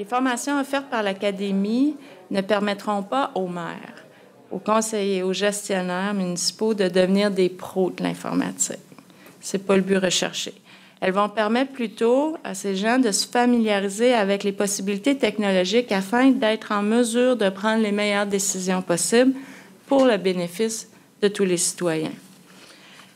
Les formations offertes par l'Académie ne permettront pas aux maires, aux conseillers, aux gestionnaires municipaux de devenir des pros de l'informatique. Ce n'est pas le but recherché. Elles vont permettre plutôt à ces gens de se familiariser avec les possibilités technologiques afin d'être en mesure de prendre les meilleures décisions possibles pour le bénéfice de tous les citoyens.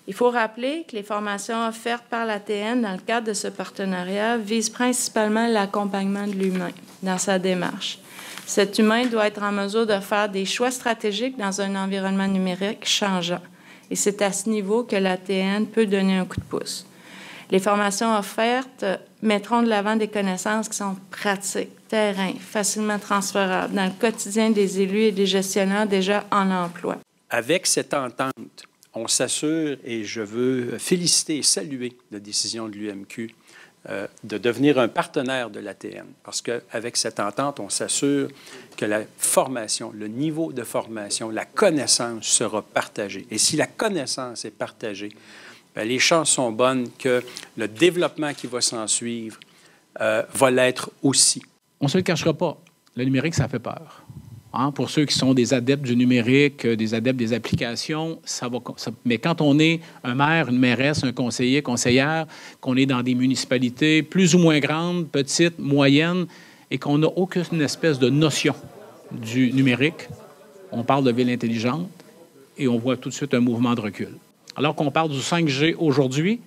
Il faut rappeler que les formations offertes par l'ATN dans le cadre de ce partenariat visent principalement l'accompagnement de l'humain dans sa démarche. Cet humain doit être en mesure de faire des choix stratégiques dans un environnement numérique changeant. Et c'est à ce niveau que l'ATN peut donner un coup de pouce. Les formations offertes mettront de l'avant des connaissances qui sont pratiques, terrain, facilement transférables dans le quotidien des élus et des gestionnaires déjà en emploi. Avec cette entente, on s'assure, et je veux féliciter et saluer la décision de l'UMQ de devenir un partenaire de l'ATN, parce qu'avec cette entente, on s'assure que la formation, le niveau de formation, la connaissance sera partagée. Et si la connaissance est partagée, bien, les chances sont bonnes que le développement qui va s'en suivre va l'être aussi. On ne se le cachera pas, le numérique, ça fait peur. Hein? Pour ceux qui sont des adeptes du numérique, des adeptes des applications, mais quand on est un maire, une mairesse, un conseiller, conseillère, qu'on est dans des municipalités plus ou moins grandes, petites, moyennes, et qu'on n'a aucune espèce de notion du numérique, on parle de ville intelligente et on voit tout de suite un mouvement de recul. Alors qu'on parle du 5G aujourd'hui,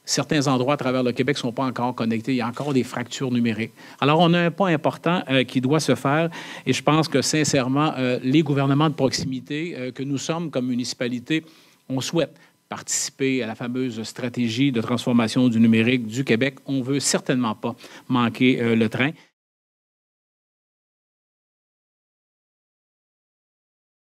certains endroits à travers le Québec ne sont pas encore connectés. Il y a encore des fractures numériques. Alors, on a un pas important qui doit se faire et je pense que, sincèrement, les gouvernements de proximité que nous sommes comme municipalité, on souhaite participer à la fameuse stratégie de transformation du numérique du Québec. On ne veut certainement pas manquer le train.